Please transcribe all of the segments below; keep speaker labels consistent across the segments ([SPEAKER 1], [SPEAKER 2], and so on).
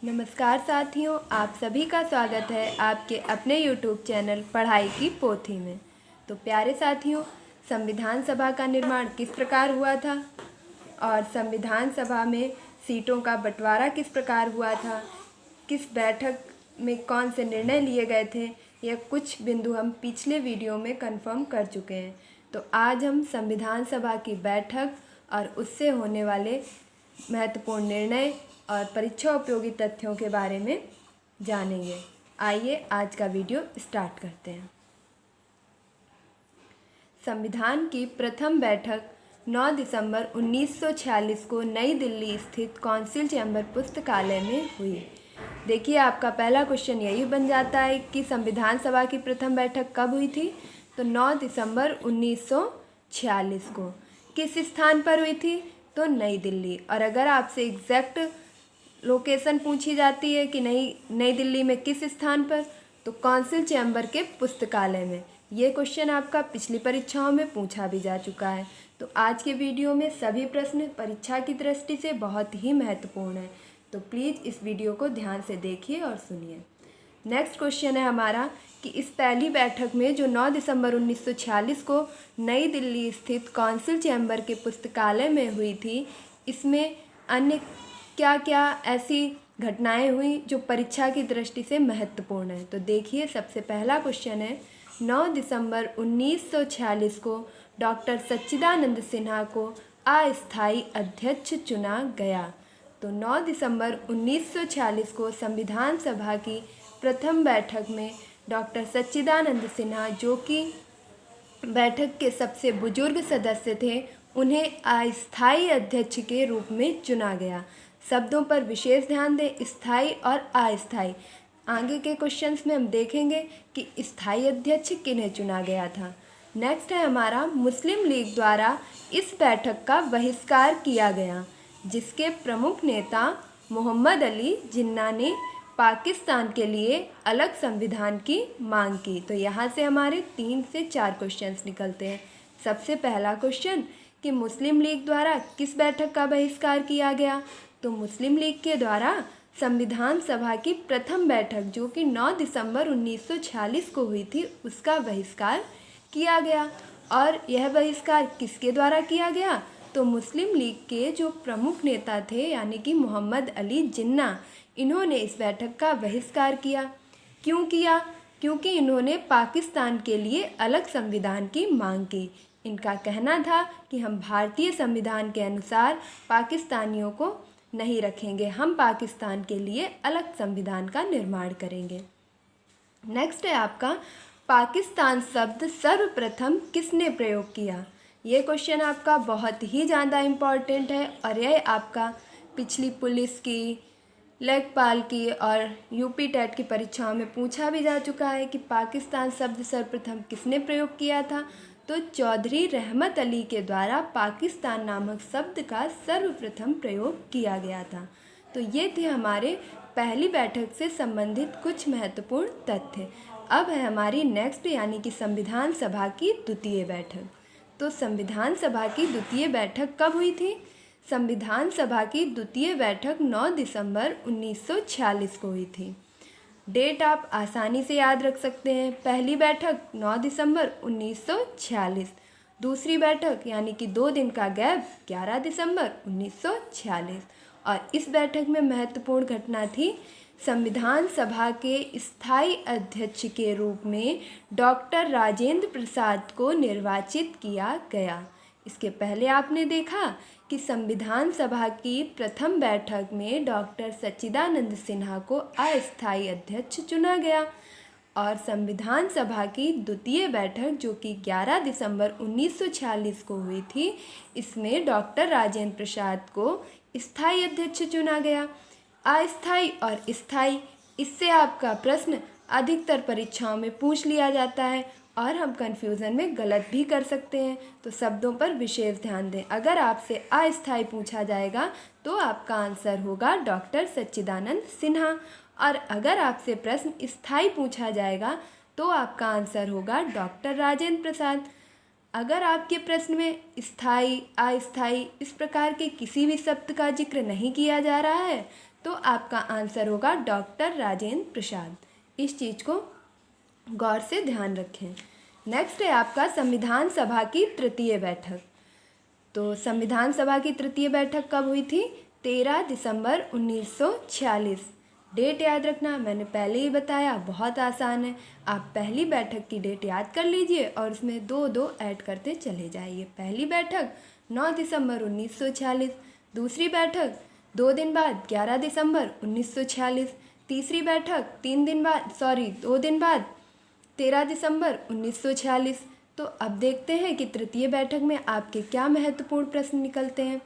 [SPEAKER 1] नमस्कार साथियों, आप सभी का स्वागत है आपके अपने YouTube चैनल पढ़ाई की पोथी में। तो प्यारे साथियों, संविधान सभा का निर्माण किस प्रकार हुआ था और संविधान सभा में सीटों का बंटवारा किस प्रकार हुआ था, किस बैठक में कौन से निर्णय लिए गए थे, यह कुछ बिंदु हम पिछले वीडियो में कंफर्म कर चुके हैं। तो आज हम संविधान सभा की बैठक और उससे होने वाले महत्वपूर्ण निर्णय और परीक्षा उपयोगी तथ्यों के बारे में जानेंगे। आइए आज का वीडियो स्टार्ट करते हैं। संविधान की प्रथम बैठक 9 दिसंबर 1946 को नई दिल्ली स्थित कौंसिल चैम्बर पुस्तकालय में हुई। देखिए, आपका पहला क्वेश्चन यही बन जाता है कि संविधान सभा की प्रथम बैठक कब हुई थी। तो 9 दिसंबर 1946 को। किस स्थान पर हुई थी? तो नई दिल्ली। और अगर आपसे एग्जैक्ट लोकेशन पूछी जाती है कि नई दिल्ली में किस स्थान पर, तो कौंसिल चैम्बर के पुस्तकालय में। ये क्वेश्चन आपका पिछली परीक्षाओं में पूछा भी जा चुका है। तो आज के वीडियो में सभी प्रश्न परीक्षा की दृष्टि से बहुत ही महत्वपूर्ण है, तो प्लीज़ इस वीडियो को ध्यान से देखिए और सुनिए। नेक्स्ट क्वेश्चन है हमारा कि इस पहली बैठक में जो 9 दिसंबर 1946 को नई दिल्ली स्थित कौंसिल चैम्बर के पुस्तकालय में हुई थी, इसमें अन्य क्या क्या ऐसी घटनाएं हुई जो परीक्षा की दृष्टि से महत्वपूर्ण है। तो देखिए, सबसे पहला क्वेश्चन है 9 दिसंबर 1946 को डॉक्टर सच्चिदानंद सिन्हा को अस्थायी अध्यक्ष चुना गया। तो 9 दिसंबर 1946 को संविधान सभा की प्रथम बैठक में डॉक्टर सच्चिदानंद सिन्हा, जो कि बैठक के सबसे बुजुर्ग सदस्य थे, उन्हें अस्थायी अध्यक्ष के रूप में चुना गया। शब्दों पर विशेष ध्यान दें, स्थायी और अस्थायी। आगे के क्वेश्चंस में हम देखेंगे कि स्थायी अध्यक्ष किन्हें चुना गया था। नेक्स्ट है हमारा मुस्लिम लीग द्वारा इस बैठक का बहिष्कार किया गया, जिसके प्रमुख नेता मोहम्मद अली जिन्ना ने पाकिस्तान के लिए अलग संविधान की मांग की। तो यहाँ से हमारे 3 से 4 क्वेश्चंस निकलते हैं। सबसे पहला क्वेश्चन कि मुस्लिम लीग द्वारा किस बैठक का बहिष्कार किया गया। तो मुस्लिम लीग के द्वारा संविधान सभा की प्रथम बैठक, जो कि 9 दिसंबर 1946 को हुई थी, उसका बहिष्कार किया गया। और यह बहिष्कार किसके द्वारा किया गया? तो मुस्लिम लीग के जो प्रमुख नेता थे, यानी कि मोहम्मद अली जिन्ना, इन्होंने इस बैठक का बहिष्कार किया। क्यों किया? क्योंकि इन्होंने पाकिस्तान के लिए अलग संविधान की मांग की। इनका कहना था कि हम भारतीय संविधान के अनुसार पाकिस्तानियों को नहीं रखेंगे, हम पाकिस्तान के लिए अलग संविधान का निर्माण करेंगे। नेक्स्ट है आपका पाकिस्तान शब्द सर्वप्रथम किसने प्रयोग किया। ये क्वेश्चन आपका बहुत ही ज़्यादा इम्पॉर्टेंट है और यह आपका पिछली पुलिस की, लेखपाल की और यूपी टेट की परीक्षाओं में पूछा भी जा चुका है कि पाकिस्तान शब्द सर्वप्रथम किसने प्रयोग किया था। तो चौधरी रहमत अली के द्वारा पाकिस्तान नामक शब्द का सर्वप्रथम प्रयोग किया गया था। तो ये थे हमारे पहली बैठक से संबंधित कुछ महत्वपूर्ण तथ्य। अब है हमारी नेक्स्ट, यानी कि संविधान सभा की द्वितीय बैठक। तो संविधान सभा की द्वितीय बैठक कब हुई थी? संविधान सभा की द्वितीय बैठक 9 दिसंबर 1946 को हुई थी। डेट आप आसानी से याद रख सकते हैं। पहली बैठक 9 दिसंबर 1946, दूसरी बैठक यानी कि 2 दिन का गैप 11 दिसंबर 1946। और इस बैठक में महत्वपूर्ण घटना थी, संविधान सभा के स्थायी अध्यक्ष के रूप में डॉक्टर राजेंद्र प्रसाद को निर्वाचित किया गया। इसके पहले आपने देखा कि संविधान सभा की प्रथम बैठक में डॉक्टर सच्चिदानंद सिन्हा को अस्थायी अध्यक्ष चुना गया और संविधान सभा की द्वितीय बैठक, जो कि 11 दिसंबर 1946 को हुई थी, इसमें डॉक्टर राजेंद्र प्रसाद को स्थायी अध्यक्ष चुना गया। अस्थायी और स्थायी, इससे आपका प्रश्न अधिकतर परीक्षाओं में पूछ लिया जाता है और हम कन्फ्यूज़न में गलत भी कर सकते हैं। तो शब्दों पर विशेष ध्यान दें। अगर आपसे अस्थायी पूछा जाएगा तो आपका आंसर होगा डॉक्टर सच्चिदानंद सिन्हा, और अगर आपसे प्रश्न स्थायी पूछा जाएगा तो आपका आंसर होगा डॉक्टर राजेंद्र प्रसाद। अगर आपके प्रश्न में स्थायी, अस्थायी इस प्रकार के किसी भी शब्द का जिक्र नहीं किया जा रहा है तो आपका आंसर होगा डॉक्टर राजेंद्र प्रसाद। इस चीज़ को गौर से ध्यान रखें। नेक्स्ट है आपका संविधान सभा की तृतीय बैठक। तो संविधान सभा की तृतीय बैठक कब हुई थी? 13 दिसंबर 1946। डेट याद रखना, मैंने पहले ही बताया, बहुत आसान है। आप पहली बैठक की डेट याद कर लीजिए और उसमें 2-2 ऐड करते चले जाइए। पहली बैठक 9 दिसंबर 1946, दूसरी बैठक 2 दिन बाद 11 दिसंबर 1946, तीसरी बैठक 2 दिन बाद 13 दिसंबर 1946। तो अब देखते हैं कि तृतीय बैठक में आपके क्या महत्वपूर्ण प्रश्न निकलते हैं।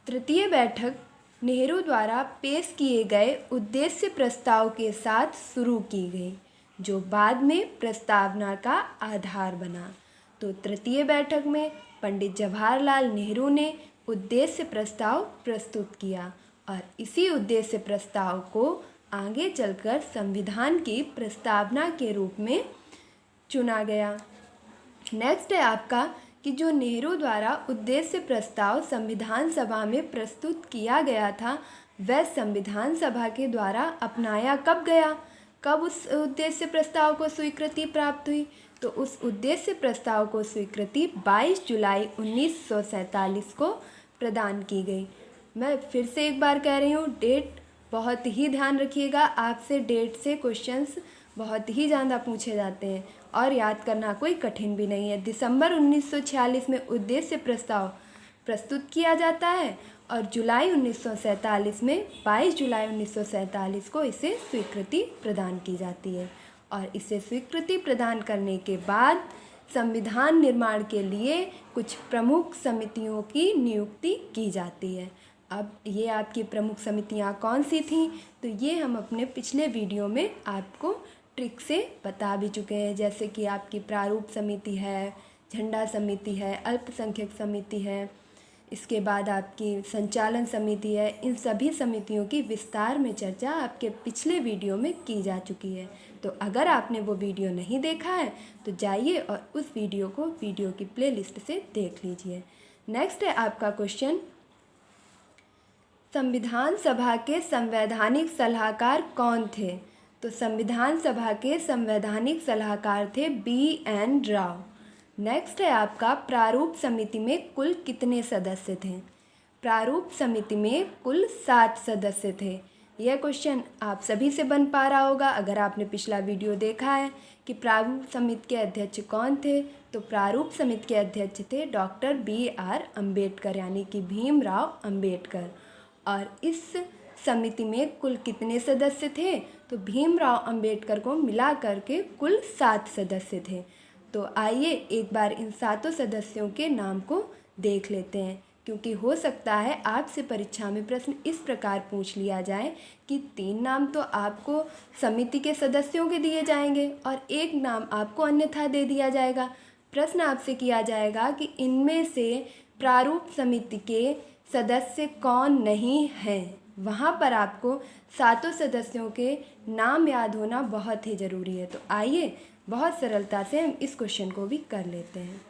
[SPEAKER 1] तृतीय बैठक नेहरू द्वारा पेश किए गए उद्देश्य प्रस्ताव के साथ शुरू की गई, जो बाद में प्रस्तावना का आधार बना। तो तृतीय बैठक में पंडित जवाहरलाल नेहरू ने उद्देश्य प्रस्ताव प्रस्तुत किया और इसी उद्देश्य प्रस्ताव को आगे चलकर संविधान की प्रस्तावना के रूप में चुना गया। नेक्स्ट है आपका कि जो नेहरू द्वारा उद्देश्य प्रस्ताव संविधान सभा में प्रस्तुत किया गया था, वह संविधान सभा के द्वारा अपनाया कब गया? कब उस उद्देश्य प्रस्ताव को स्वीकृति प्राप्त हुई? तो उस उद्देश्य प्रस्ताव को स्वीकृति 22 जुलाई 1947 को प्रदान की गई। मैं फिर से एक बार कह रही हूँ, डेट बहुत ही ध्यान रखिएगा। आपसे डेट से क्वेश्चंस बहुत ही ज़्यादा पूछे जाते हैं और याद करना कोई कठिन भी नहीं है। दिसंबर 1946 में उद्देश्य प्रस्ताव प्रस्तुत किया जाता है और जुलाई 1947 में 22 जुलाई 1947 को इसे स्वीकृति प्रदान की जाती है और इसे स्वीकृति प्रदान करने के बाद संविधान निर्माण के लिए कुछ प्रमुख समितियों की नियुक्ति की जाती है। अब ये आपकी प्रमुख समितियाँ कौन सी थीं? तो ये हम अपने पिछले वीडियो में आपको ट्रिक से बता भी चुके हैं, जैसे कि आपकी प्रारूप समिति है, झंडा समिति है, अल्पसंख्यक समिति है, इसके बाद आपकी संचालन समिति है। इन सभी समितियों की विस्तार में चर्चा आपके पिछले वीडियो में की जा चुकी है। तो अगर आपने वो वीडियो नहीं देखा है तो जाइए और उस वीडियो को वीडियो की प्लेलिस्ट से देख लीजिए। नेक्स्ट है आपका क्वेश्चन, संविधान सभा के संवैधानिक सलाहकार कौन थे? तो संविधान सभा के संवैधानिक सलाहकार थे B.N. राव। नेक्स्ट है आपका प्रारूप समिति में कुल कितने सदस्य थे? प्रारूप समिति में कुल 7 सदस्य थे। यह क्वेश्चन आप सभी से बन पा रहा होगा अगर आपने पिछला वीडियो देखा है कि प्रारूप समिति के अध्यक्ष कौन थे। तो प्रारूप समिति के अध्यक्ष थे डॉक्टर B.R. अम्बेडकर, यानी कि भीमराव अम्बेडकर। और इस समिति में कुल कितने सदस्य थे? तो भीमराव अम्बेडकर को मिला करके कुल 7 सदस्य थे। तो आइए एक बार इन 7 सदस्यों के नाम को देख लेते हैं, क्योंकि हो सकता है आपसे परीक्षा में प्रश्न इस प्रकार पूछ लिया जाए कि 3 नाम तो आपको समिति के सदस्यों के दिए जाएंगे और एक नाम आपको अन्यथा दे दिया जाएगा। प्रश्न आपसे किया जाएगा कि इनमें से प्रारूप समिति के सदस्य कौन नहीं हैं। वहाँ पर आपको 7 सदस्यों के नाम याद होना बहुत ही ज़रूरी है। तो आइए बहुत सरलता से हम इस क्वेश्चन को भी कर लेते हैं।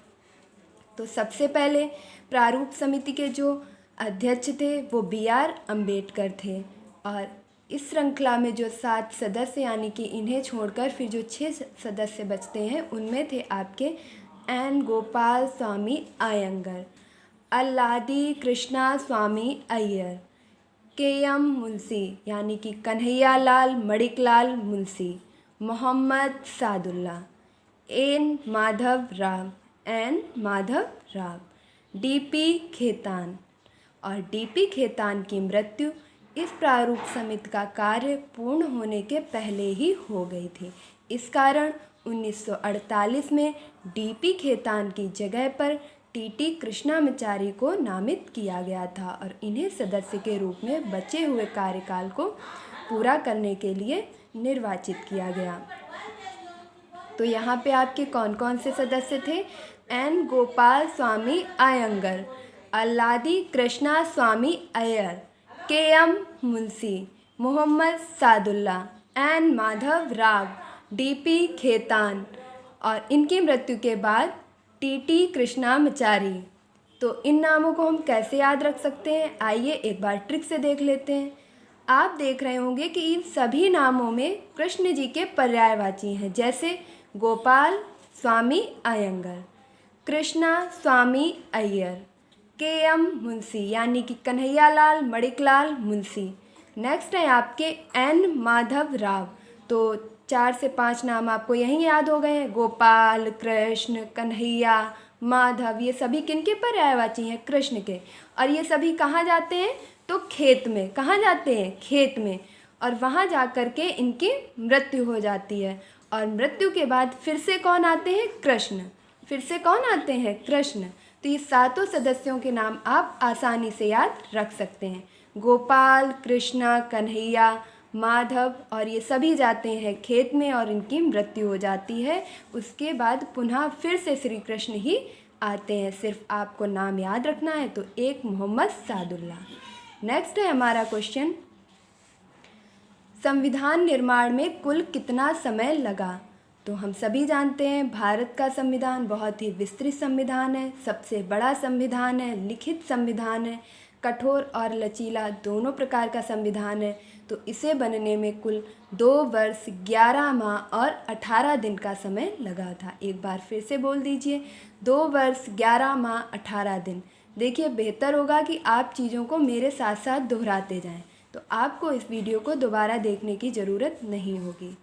[SPEAKER 1] तो सबसे पहले प्रारूप समिति के जो अध्यक्ष थे वो B.R. अम्बेडकर थे और इस श्रृंखला में जो 7 सदस्य यानी कि इन्हें छोड़कर फिर जो 6 सदस्य बचते हैं उनमें थे आपके N. गोपाल स्वामी अयंगर, अल्लादी कृष्णा स्वामी अय्यर, K.M. मुंशी यानी कि कन्हैयालाल मणिकलाल मुंशी, मोहम्मद सादुल्ला, N. माधव राव, D.P. खेतान। और D.P. खेतान की मृत्यु इस प्रारूप समिति का कार्य पूर्ण होने के पहले ही हो गई थी। इस कारण 1948 में D.P. खेतान की जगह पर T.T. कृष्णामाचारी को नामित किया गया था और इन्हें सदस्य के रूप में बचे हुए कार्यकाल को पूरा करने के लिए निर्वाचित किया गया। तो यहाँ पे आपके कौन कौन से सदस्य थे? N. गोपाल स्वामी अयंगर, अल्लादी कृष्णा स्वामी Iyer, K.M. Munshi, Mohammad Sadulla, N. Madhav Rao, D.P. Khetan और इनकी मृत्यु के बाद T.T. कृष्णामाचारी। तो इन नामों को हम कैसे याद रख सकते हैं? आइए एक बार ट्रिक से देख लेते हैं। आप देख रहे होंगे कि इन सभी नामों में कृष्ण जी के पर्यायवाची हैं, जैसे गोपाल स्वामी अयंगर, कृष्णा स्वामी अय्यर, के.एम. मुंशी यानी कि कन्हैयालाल मणिकलाल मुंशी। नेक्स्ट है आपके एन माधव राव। तो 4 से 5 नाम आपको यहीं याद हो गए हैं, गोपाल, कृष्ण, कन्हैया, माधव, ये सभी किनके पर्यायवाची हैं? कृष्ण के। और ये सभी कहाँ जाते हैं? तो खेत में। कहाँ जाते हैं? खेत में। और वहाँ जा कर के इनकी मृत्यु हो जाती है। और मृत्यु के बाद फिर से कौन आते हैं? कृष्ण। फिर से कौन आते हैं? कृष्ण। तो ये सातों सदस्यों के नाम आप आसानी से याद रख सकते हैं। गोपाल, कृष्णा, कन्हैया, माधव, और ये सभी जाते हैं खेत में और इनकी मृत्यु हो जाती है। उसके बाद पुनः फिर से श्री कृष्ण ही आते हैं। सिर्फ आपको नाम याद रखना है। तो एक मोहम्मद सादुल्ला। नेक्स्ट है हमारा क्वेश्चन, संविधान निर्माण में कुल कितना समय लगा? तो हम सभी जानते हैं भारत का संविधान बहुत ही विस्तृत संविधान है, सबसे बड़ा संविधान है, लिखित संविधान है, कठोर और लचीला दोनों प्रकार का संविधान है। तो इसे बनने में कुल 2 वर्ष 11 माह और 18 दिन का समय लगा था। एक बार फिर से बोल दीजिए, 2 वर्ष 11 माह 18 दिन। देखिए, बेहतर होगा कि आप चीज़ों को मेरे साथ साथ दोहराते जाएं, तो आपको इस वीडियो को दोबारा देखने की ज़रूरत नहीं होगी।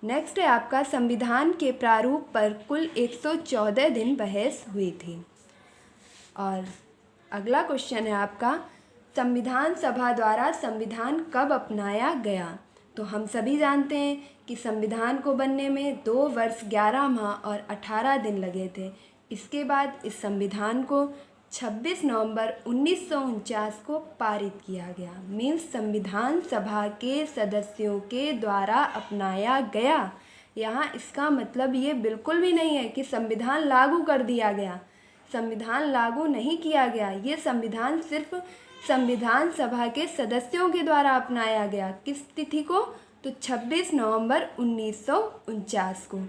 [SPEAKER 1] नेक्स्ट है आपका, संविधान के प्रारूप पर कुल 114 दिन बहस हुई थी। और अगला क्वेश्चन है आपका, संविधान सभा द्वारा संविधान कब अपनाया गया? तो हम सभी जानते हैं कि संविधान को बनने में 2 वर्ष 11 माह और 18 दिन लगे थे। इसके बाद इस संविधान को 26 नवंबर 1949 को पारित किया गया। मीन्स संविधान सभा के सदस्यों के द्वारा अपनाया गया। यहाँ इसका मतलब ये बिल्कुल भी नहीं है कि संविधान लागू कर दिया गया। संविधान लागू नहीं किया गया, ये संविधान सिर्फ संविधान सभा के सदस्यों के द्वारा अपनाया गया। किस तिथि को? तो 26 नवंबर 1949 को।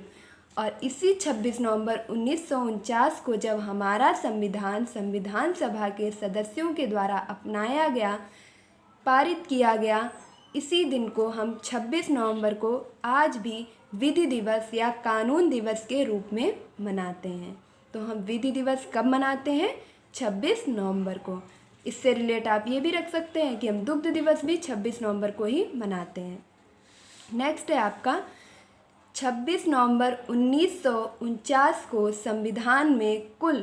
[SPEAKER 1] और इसी 26 नवंबर 1949 को जब हमारा संविधान संविधान सभा के सदस्यों के द्वारा अपनाया गया, पारित किया गया, इसी दिन को हम 26 नवंबर को आज भी विधि दिवस या कानून दिवस के रूप में मनाते हैं। तो हम विधि दिवस कब मनाते हैं? 26 नवंबर को। इससे रिलेट आप ये भी रख सकते हैं कि हम दुग्ध दिवस भी 26 नवंबर को ही मनाते हैं। नेक्स्ट है आपका, 26 नवंबर 1949 को संविधान में कुल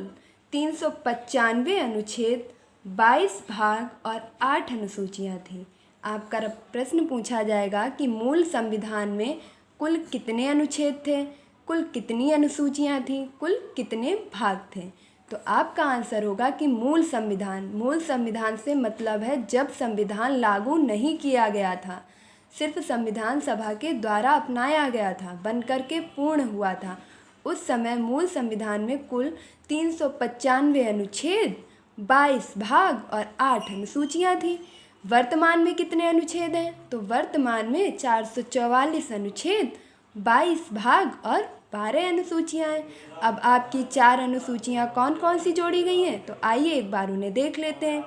[SPEAKER 1] 395 अनुच्छेद, 22 भाग और 8 अनुसूचियाँ थीं। आपका प्रश्न पूछा जाएगा कि मूल संविधान में कुल कितने अनुच्छेद थे, कुल कितनी अनुसूचियाँ थीं, कुल कितने भाग थे? तो आपका आंसर होगा कि मूल संविधान से मतलब है जब संविधान लागू नहीं किया गया था, सिर्फ संविधान सभा के द्वारा अपनाया गया था, बनकर के पूर्ण हुआ था। उस समय मूल संविधान में कुल 395 अनुच्छेद, 22 भाग और 8 अनुसूचियाँ थीं। वर्तमान में कितने अनुच्छेद हैं? तो वर्तमान में 444 अनुच्छेद, 22 भाग और 12 अनुसूचियाँ हैं। अब आपकी 4 अनुसूचियाँ कौन कौन सी जोड़ी गई हैं? तो आइए एक बार उन्हें देख लेते हैं।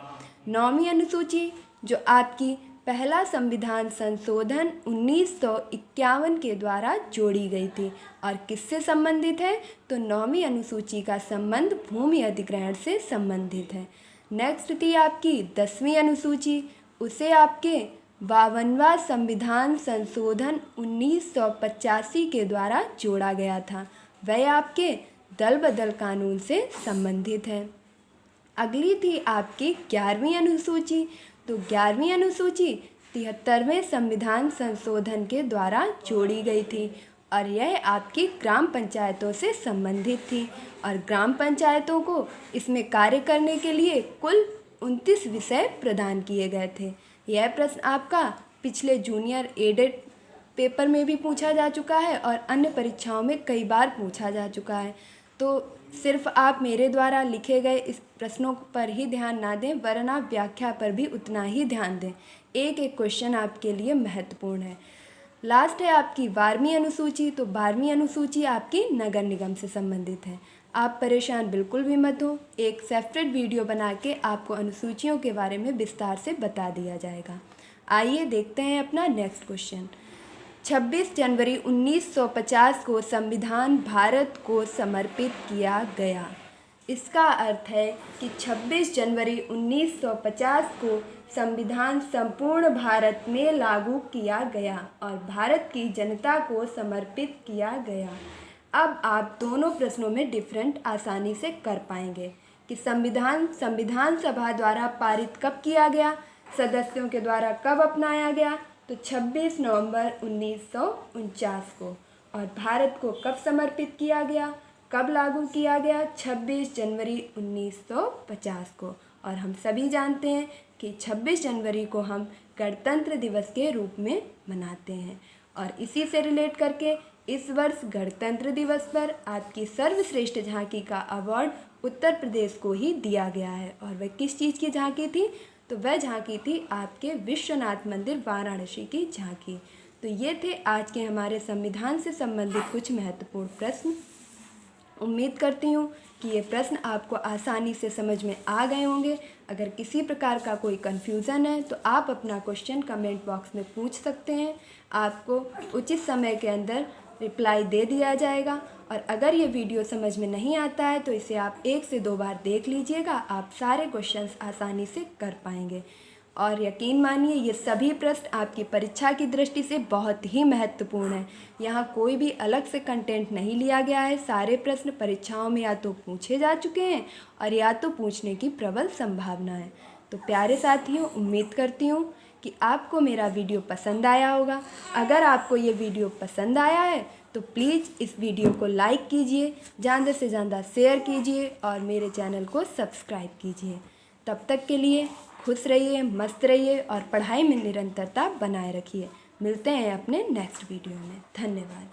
[SPEAKER 1] 9वीं अनुसूची, जो आपकी पहला संविधान संशोधन 1951 के द्वारा जोड़ी गई थी और किससे संबंधित है? तो 9वीं अनुसूची का संबंध भूमि अधिग्रहण से संबंधित है। नेक्स्ट थी आपकी 10वीं अनुसूची, उसे आपके 52वां संविधान संशोधन 1985 के द्वारा जोड़ा गया था। वह आपके दल बदल कानून से संबंधित है। अगली थी आपकी 11वीं अनुसूची। तो 11वीं अनुसूची 73वें संविधान संशोधन के द्वारा जोड़ी गई थी और यह आपकी ग्राम पंचायतों से संबंधित थी और ग्राम पंचायतों को इसमें कार्य करने के लिए कुल 29 विषय प्रदान किए गए थे। यह प्रश्न आपका पिछले जूनियर एडेड पेपर में भी पूछा जा चुका है और अन्य परीक्षाओं में कई बार पूछा जा चुका है। तो सिर्फ आप मेरे द्वारा लिखे गए इस प्रश्नों पर ही ध्यान ना दें, वरना व्याख्या पर भी उतना ही ध्यान दें। एक एक क्वेश्चन आपके लिए महत्वपूर्ण है। लास्ट है आपकी 12वीं अनुसूची। तो 12वीं अनुसूची आपकी नगर निगम से संबंधित है। आप परेशान बिल्कुल भी मत हो, एक सेपरेट वीडियो बना के आपको अनुसूचियों के बारे में विस्तार से बता दिया जाएगा। आइए देखते हैं अपना नेक्स्ट क्वेश्चन। 26 जनवरी 1950 को संविधान भारत को समर्पित किया गया। इसका अर्थ है कि 26 जनवरी 1950 को संविधान संपूर्ण भारत में लागू किया गया और भारत की जनता को समर्पित किया गया। अब आप दोनों प्रश्नों में डिफरेंट आसानी से कर पाएंगे कि संविधान सभा द्वारा पारित कब किया गया, सदस्यों के द्वारा कब अपनाया गया, तो 26 नवंबर 1949 को। और भारत को कब समर्पित किया गया, कब लागू किया गया, 26 जनवरी 1950 को। और हम सभी जानते हैं कि 26 जनवरी को हम गणतंत्र दिवस के रूप में मनाते हैं। और इसी से रिलेट करके इस वर्ष गणतंत्र दिवस पर आपकी सर्वश्रेष्ठ झांकी का अवार्ड उत्तर प्रदेश को ही दिया गया है। और वह किस चीज़ की झांकी थी, तो वह झांकी थी आपके विश्वनाथ मंदिर वाराणसी की झांकी। तो ये थे आज के हमारे संविधान से संबंधित कुछ महत्वपूर्ण प्रश्न। उम्मीद करती हूँ कि ये प्रश्न आपको आसानी से समझ में आ गए होंगे। अगर किसी प्रकार का कोई कन्फ्यूज़न है तो आप अपना क्वेश्चन कमेंट बॉक्स में पूछ सकते हैं, आपको उचित समय के अंदर रिप्लाई दे दिया जाएगा। और अगर ये वीडियो समझ में नहीं आता है तो इसे आप 1 से 2 बार देख लीजिएगा, आप सारे क्वेश्चंस आसानी से कर पाएंगे। और यकीन मानिए ये सभी प्रश्न आपकी परीक्षा की दृष्टि से बहुत ही महत्वपूर्ण है। यहाँ कोई भी अलग से कंटेंट नहीं लिया गया है। सारे प्रश्न परीक्षाओं में या तो पूछे जा चुके हैं और या तो पूछने की प्रबल संभावना है। तो प्यारे साथियों, उम्मीद करती हूँ कि आपको मेरा वीडियो पसंद आया होगा। अगर आपको ये वीडियो पसंद आया है तो प्लीज़ इस वीडियो को लाइक कीजिए, ज़्यादा से ज़्यादा शेयर कीजिए और मेरे चैनल को सब्सक्राइब कीजिए। तब तक के लिए खुश रहिए, मस्त रहिए और पढ़ाई में निरंतरता बनाए रखिए। मिलते हैं अपने नेक्स्ट वीडियो में। धन्यवाद।